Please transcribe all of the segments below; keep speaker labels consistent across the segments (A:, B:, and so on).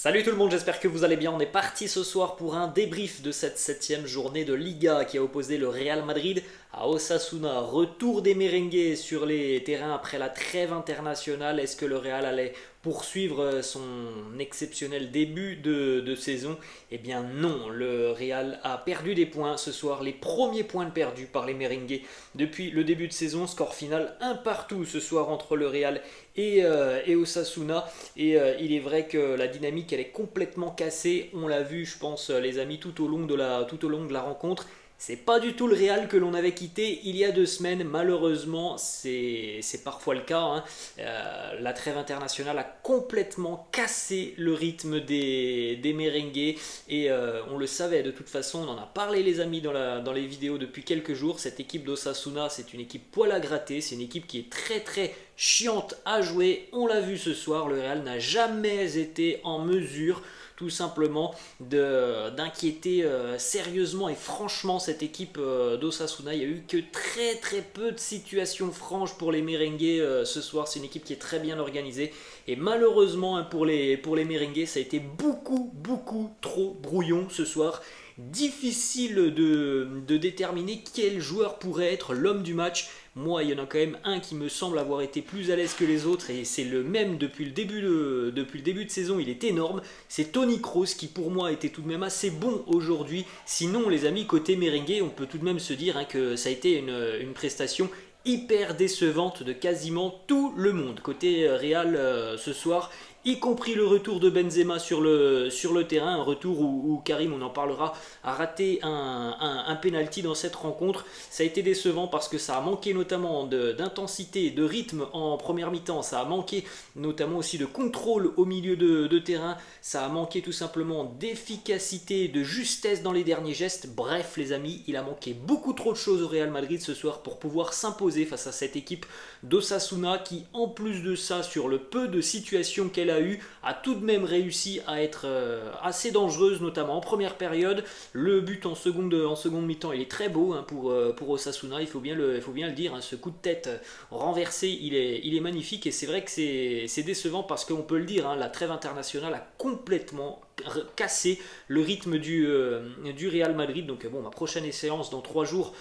A: Salut tout le monde, j'espère que vous allez bien. On est parti ce soir pour un débrief de cette septième journée de Liga qui a opposé le Real Madrid à Osasuna. Retour des merengues sur les terrains après la trêve internationale. Est-ce que le Real allait poursuivre son exceptionnel début de saison? Eh bien non, le Real a perdu des points ce soir. Les premiers points perdus par les merengues depuis le début de saison. Score final un partout ce soir entre le Real et Osasuna. Il est vrai que la dynamique elle est complètement cassée. On l'a vu, je pense, les amis, tout au long de la rencontre. C'est pas du tout le Real que l'on avait quitté il y a 2 semaines. Malheureusement, c'est parfois le cas, hein. La trêve internationale a complètement cassé le rythme des merengues. On le savait de toute façon, on en a parlé les amis dans les vidéos depuis quelques jours. Cette équipe d'Osasuna, c'est une équipe poil à gratter. C'est une équipe qui est très très chiante à jouer. On l'a vu ce soir, le Real n'a jamais été en mesure tout simplement d'inquiéter sérieusement et franchement cette équipe d'Osasuna. Il n'y a eu que très très peu de situations franches pour les merengues ce soir. C'est une équipe qui est très bien organisée et malheureusement, hein, pour les merengues, ça a été beaucoup trop brouillon ce soir. Difficile de déterminer quel joueur pourrait être l'homme du match. Moi, il y en a quand même un qui me semble avoir été plus à l'aise que les autres et c'est le même depuis le début de saison. Il est énorme. C'est Toni Kroos qui pour moi était tout de même assez bon aujourd'hui. Sinon, les amis, côté merengue, on peut tout de même se dire, hein, que ça a été une prestation hyper décevante de quasiment tout le monde. Côté Real ce soir, y compris le retour de Benzema sur le terrain, un retour où Karim, on en parlera, a raté un penalty dans cette rencontre. Ça a été décevant parce que ça a manqué notamment d'intensité, de rythme en première mi-temps, ça a manqué notamment aussi de contrôle au milieu de terrain, ça a manqué tout simplement d'efficacité, de justesse dans les derniers gestes. Bref les amis, il a manqué beaucoup trop de choses au Real Madrid ce soir pour pouvoir s'imposer face à cette équipe d'Osasuna qui, en plus de ça, sur le peu de situations qu'elle a eu, a tout de même réussi à être assez dangereuse, notamment en première période. Le but en seconde mi-temps, il est très beau, hein, pour Osasuna, il faut bien le dire, hein. Ce coup de tête renversé, il est magnifique et c'est vrai que c'est décevant parce qu'on peut le dire, hein, la trêve internationale a complètement cassé le rythme du Real Madrid. Donc bon, ma prochaine séance dans 3 jours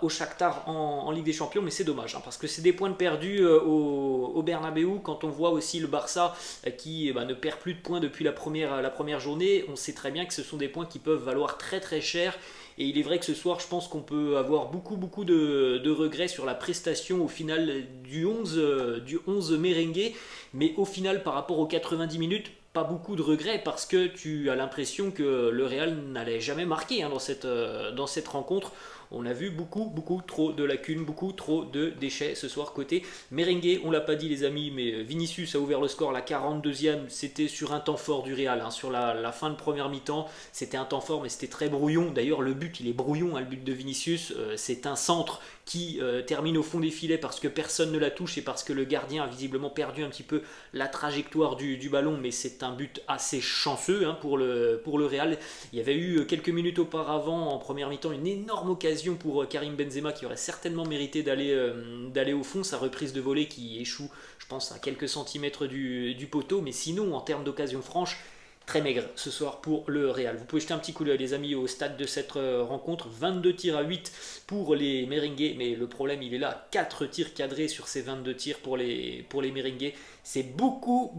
A: au Shakhtar en Ligue des Champions, mais c'est dommage, hein, parce que c'est des points de perdus au Bernabeu. Quand on voit aussi le Barça qui ne perd plus de points depuis la première journée, on sait très bien que ce sont des points qui peuvent valoir très très cher. Et il est vrai que ce soir, je pense qu'on peut avoir beaucoup de regrets sur la prestation au final du 11 merengue. Mais au final, par rapport aux 90 minutes, pas beaucoup de regrets parce que tu as l'impression que le Real n'allait jamais marquer, hein, dans cette rencontre. On a vu beaucoup trop de lacunes, beaucoup trop de déchets ce soir côté merengue. On l'a pas dit les amis, mais Vinicius a ouvert le score la 42e. C'était sur un temps fort du Real, hein, sur la fin de première mi-temps. C'était un temps fort mais c'était très brouillon. D'ailleurs le but il est brouillon, hein, le but de Vinicius. C'est un centre qui termine au fond des filets parce que personne ne la touche et parce que le gardien a visiblement perdu un petit peu la trajectoire du ballon, mais c'est un but assez chanceux, hein, pour le Real. Il y avait eu quelques minutes auparavant en première mi-temps une énorme occasion pour Karim Benzema qui aurait certainement mérité d'aller au fond, sa reprise de volée qui échoue je pense à quelques centimètres du poteau, mais sinon en termes d'occasion franche, très maigre ce soir pour le Real. Vous pouvez jeter un petit coup d'œil les amis au stade de cette rencontre, 22 tirs à 8 pour les merengues, mais le problème il est là, 4 tirs cadrés sur ces 22 tirs pour les merengues. C'est beaucoup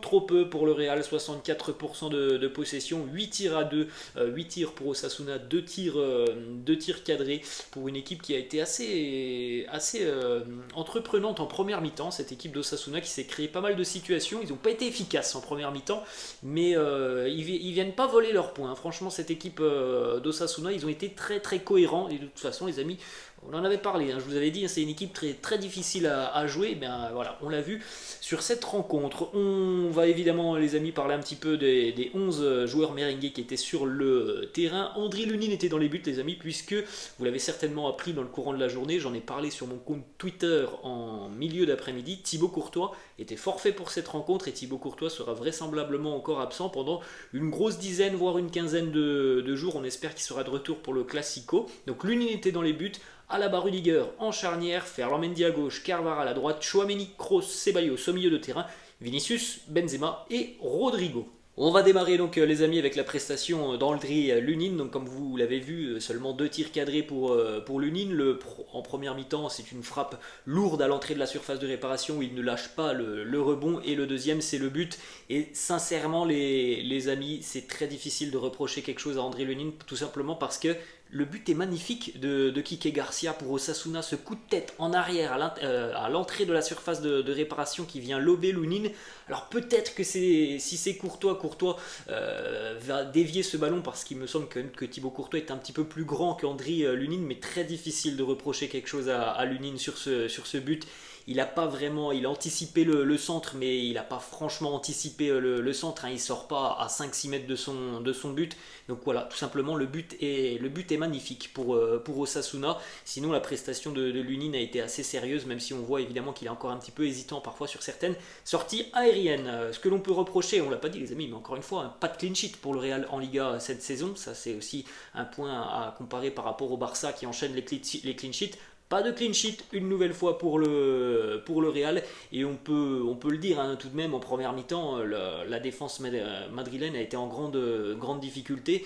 A: trop peu pour le Real, 64% de possession, 8 tirs à 2, 8 tirs pour Osasuna, 2 tirs cadrés pour une équipe qui a été assez entreprenante en première mi-temps, cette équipe d'Osasuna qui s'est créé pas mal de situations. Ils n'ont pas été efficaces en première mi-temps, mais ils viennent pas voler leurs points. Franchement, cette équipe d'Osasuna, ils ont été très cohérents et de toute façon les amis, on en avait parlé, hein, je vous avais dit, hein, c'est une équipe très difficile à jouer. Ben voilà, on l'a vu sur cette rencontre. On va évidemment, les amis, parler un petit peu des 11 joueurs merengues qui étaient sur le terrain. Andriy Lunin était dans les buts, les amis, puisque vous l'avez certainement appris dans le courant de la journée. J'en ai parlé sur mon compte Twitter en milieu d'après-midi. Thibaut Courtois était forfait pour cette rencontre et Thibaut Courtois sera vraisemblablement encore absent pendant une grosse dizaine, voire une quinzaine de jours. On espère qu'il sera de retour pour le Classico. Donc Lunin était dans les buts. Alaba Rudiger en charnière, Ferland Mendy à gauche, Carvajal à droite, Chouameni, Kroos, Ceballos au milieu de terrain, Vinicius, Benzema et Rodrigo. On va démarrer donc les amis avec la prestation d'Andriy Lunin. Donc comme vous l'avez vu, seulement 2 tirs cadrés pour Lunin. En première mi-temps, c'est une frappe lourde à l'entrée de la surface de réparation où il ne lâche pas le rebond. Et le deuxième, c'est le but. Et sincèrement, les amis, c'est très difficile de reprocher quelque chose à Andriy Lunin, tout simplement parce que le but est magnifique de Kike Garcia pour Osasuna, ce coup de tête en arrière à l'entrée de la surface de réparation qui vient lober Lunin. Alors peut-être que si c'est Courtois va dévier ce ballon parce qu'il me semble que Thibaut Courtois est un petit peu plus grand qu'Andriy Lunin, mais très difficile de reprocher quelque chose à Lunin sur ce but. Il a pas vraiment, il a anticipé le centre, mais il n'a pas franchement anticipé le centre, hein. Il sort pas à 5-6 mètres de son but. Donc voilà, tout simplement le but est magnifique pour Osasuna. Sinon la prestation de Lunin a été assez sérieuse, même si on voit évidemment qu'il est encore un petit peu hésitant parfois sur certaines sorties aériennes. Ce que l'on peut reprocher, on l'a pas dit les amis, mais encore une fois, pas de clean sheet pour le Real en Liga cette saison. Ça c'est aussi un point à comparer par rapport au Barça qui enchaîne les clean sheets. Pas de clean sheet une nouvelle fois pour le Real, et on peut le dire, hein, tout de même en première mi-temps la défense madrilène a été en grande difficulté.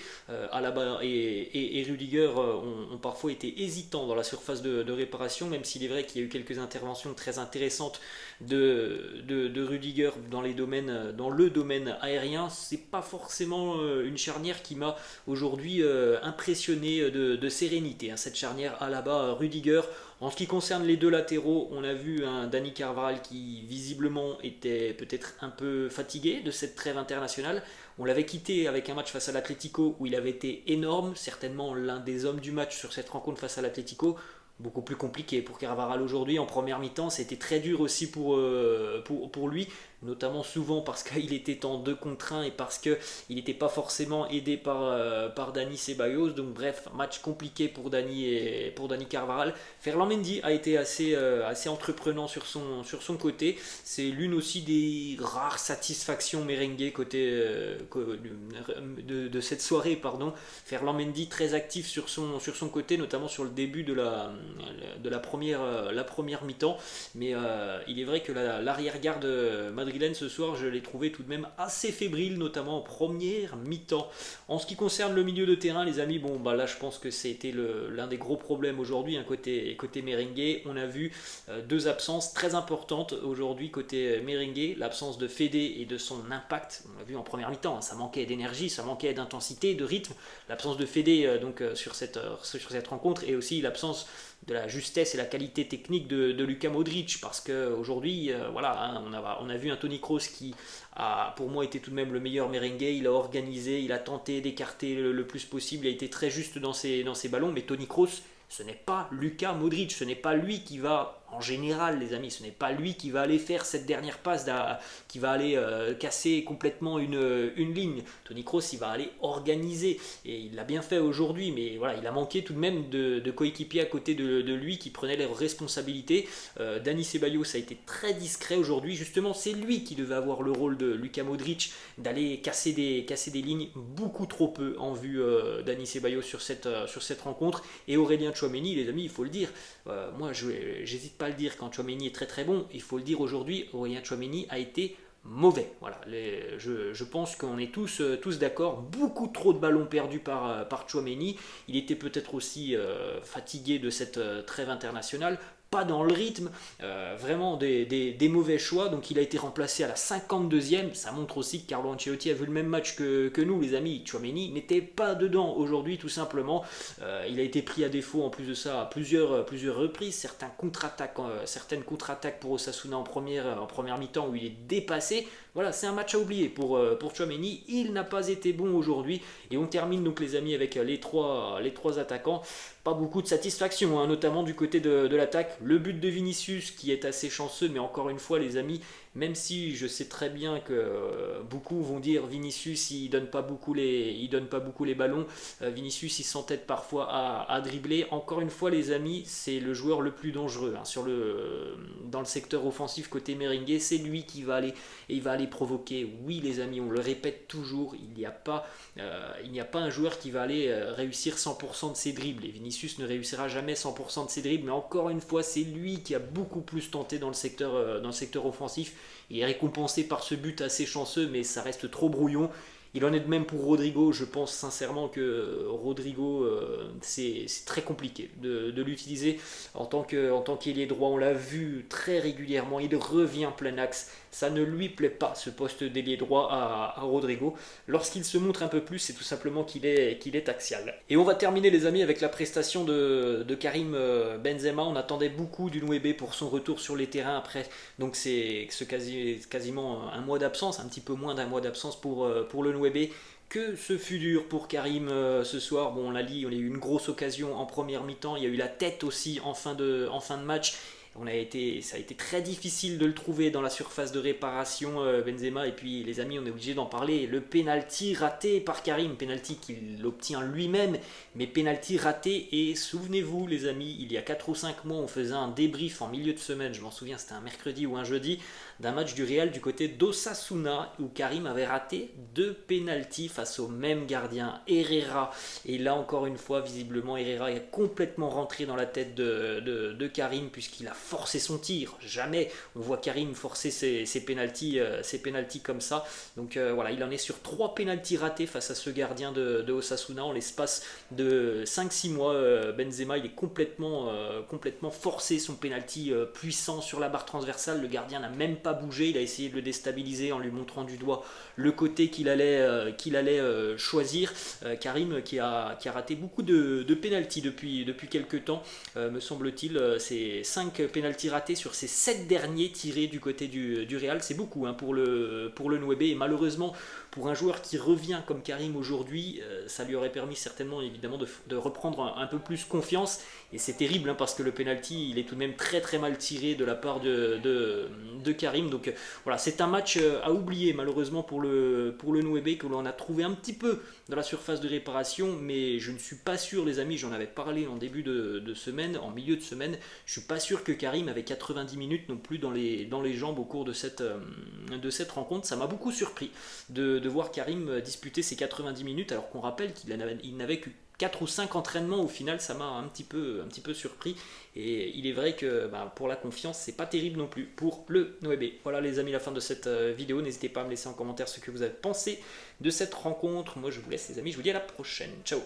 A: Alaba et Rudiger ont parfois été hésitants dans la surface de réparation, même s'il est vrai qu'il y a eu quelques interventions très intéressantes de Rudiger dans le domaine aérien. C'est pas forcément une charnière qui m'a aujourd'hui impressionné de sérénité, hein, cette charnière Alaba-Rudiger. En ce qui concerne les deux latéraux, on a vu un Dani Carvajal qui visiblement était peut-être un peu fatigué de cette trêve internationale. On l'avait quitté avec un match face à l'Atlético où il avait été énorme, certainement l'un des hommes du match sur cette rencontre face à l'Atlético. Beaucoup plus compliqué pour Carvajal aujourd'hui. En première mi-temps, c'était très dur aussi pour lui, notamment souvent parce qu'il était en 2 contre 1 et parce qu'il n'était pas forcément aidé par Dani Ceballos. Donc bref, match compliqué pour Dani Carvajal. Ferland Mendy a été assez entreprenant sur son côté. C'est l'une aussi des rares satisfactions merengue de cette soirée. Ferland Mendy très actif sur son côté, notamment sur le début de la première mi-temps. Mais il est vrai que l'arrière-garde madrilène ce soir, je l'ai trouvé tout de même assez fébrile, notamment en première mi-temps. En ce qui concerne le milieu de terrain, les amis, bon, là je pense que c'était l'un des gros problèmes aujourd'hui, hein, côté merengue. On a vu 2 absences très importantes aujourd'hui côté merengue, l'absence de Fede et de son impact. On l'a vu en première mi-temps, hein, ça manquait d'énergie, ça manquait d'intensité, de rythme. L'absence de Fede sur cette rencontre, et aussi l'absence de la justesse et la qualité technique de Luka Modric, parce qu'aujourd'hui, voilà, hein, on a vu un Toni Kroos qui a pour moi été tout de même le meilleur merengue. Il a organisé, il a tenté d'écarter le plus possible, il a été très juste dans ses ballons, mais Toni Kroos, ce n'est pas Luka Modric, ce n'est pas lui qui va, en général les amis, ce n'est pas lui qui va aller faire cette dernière passe, qui va aller casser complètement une ligne. Toni Kroos, il va aller organiser, et il l'a bien fait aujourd'hui, mais voilà, il a manqué tout de même de coéquipiers à côté de lui qui prenaient leurs responsabilités. Dani Ceballos a été très discret aujourd'hui, justement c'est lui qui devait avoir le rôle de Luka Modric, d'aller casser des lignes, beaucoup trop peu en vue Dani Ceballos sur cette rencontre. Et Aurélien Tchouaméni, les amis, il faut le dire, moi j'hésite pas à le dire quand Tchouaméni est très très bon, il faut le dire aujourd'hui, Aurélien Tchouaméni a été mauvais. Voilà, je pense qu'on est tous d'accord. Beaucoup trop de ballons perdus par Tchouaméni. Il était peut-être aussi fatigué de cette trêve internationale. Pas dans le rythme, vraiment des mauvais choix. Donc il a été remplacé à la 52e. Ça montre aussi que Carlo Ancelotti a vu le même match que nous, les amis. Tchouaméni n'était pas dedans aujourd'hui, tout simplement. Il a été pris à défaut en plus de ça à plusieurs reprises. Certaines contre-attaques pour Osasuna en première mi-temps où il est dépassé. Voilà, c'est un match à oublier pour Tchouaméni. Il n'a pas été bon aujourd'hui. Et on termine donc, les amis, avec les trois attaquants. Pas beaucoup de satisfaction, hein, notamment du côté de l'attaque. Le but de Vinicius qui est assez chanceux, mais encore une fois les amis, même si je sais très bien que beaucoup vont dire Vinicius il donne pas beaucoup les ballons, Vinicius il s'entête parfois à dribbler. Encore une fois les amis, c'est le joueur le plus dangereux, hein, dans le secteur offensif côté merengue. C'est lui qui va aller provoquer. Oui les amis, on le répète toujours, il n'y a pas un joueur qui va aller réussir 100% de ses dribbles. Et Vinicius ne réussira jamais 100% de ses dribbles, mais encore une fois c'est lui qui a beaucoup plus tenté dans le secteur offensif. Il est récompensé par ce but assez chanceux, mais ça reste trop brouillon. Il en est de même pour Rodrigo. Je pense sincèrement que Rodrigo, c'est très compliqué de l'utiliser en tant qu'ailier droit. On l'a vu très régulièrement. Il revient plein axe. Ça ne lui plaît pas, ce poste d'ailier droit à Rodrigo. Lorsqu'il se montre un peu plus, c'est tout simplement qu'il est axial. Et on va terminer, les amis, avec la prestation de Karim Benzema. On attendait beaucoup du Nouébé pour son retour sur les terrains après. Donc c'est quasiment un mois d'absence, un petit peu moins d'un mois d'absence pour le Nouébé. Que ce fut dur pour Karim ce soir. Bon, on l'a dit, on a eu une grosse occasion en première mi-temps. Il y a eu la tête aussi en fin de match. Ça a été très difficile de le trouver dans la surface de réparation, Benzema. Et puis, les amis, on est obligé d'en parler. Le penalty raté par Karim, penalty qu'il obtient lui-même, mais penalty raté. Et souvenez-vous, les amis, il y a 4 ou 5 mois, on faisait un débrief en milieu de semaine. Je m'en souviens, c'était un mercredi ou un jeudi, d'un match du Real du côté d'Osasuna, où Karim avait raté 2 penaltys face au même gardien, Herrera. Et là, encore une fois, visiblement, Herrera est complètement rentré dans la tête de Karim, puisqu'il a forcer son tir. Jamais on voit Karim forcer ses pénaltys comme ça. Donc voilà, il en est sur 3 pénaltys ratés face à ce gardien de Osasuna en l'espace de 5-6 mois. Benzema, il est complètement forcé son pénalty puissant sur la barre transversale. Le gardien n'a même pas bougé. Il a essayé de le déstabiliser en lui montrant du doigt le côté qu'il allait choisir. Karim qui a raté beaucoup de pénaltys depuis quelques temps, me semble-t-il. C'est 5 pénalty ratés sur ces 7 derniers tirés du côté du Real. C'est beaucoup pour le Nouébé, et malheureusement pour un joueur qui revient comme Karim aujourd'hui, ça lui aurait permis certainement évidemment de reprendre un peu plus confiance. Et c'est terrible parce que le penalty, il est tout de même très très mal tiré de la part de Karim. Donc voilà, c'est un match à oublier malheureusement pour le Nouébé, que l'on a trouvé un petit peu dans la surface de réparation, mais je ne suis pas sûr, les amis, j'en avais parlé en début de semaine, en milieu de semaine, je suis pas sûr que Karim avait 90 minutes non plus dans les jambes au cours de cette rencontre. Ça m'a beaucoup surpris de voir Karim disputer ses 90 minutes, alors qu'on rappelle qu'il n'avait que 4 ou 5 entraînements. Au final, ça m'a un petit peu surpris, et il est vrai que pour la confiance, c'est pas terrible non plus pour le Noébé. Voilà les amis, la fin de cette vidéo. N'hésitez pas à me laisser en commentaire ce que vous avez pensé de cette rencontre. Moi je vous laisse les amis, je vous dis à la prochaine, ciao.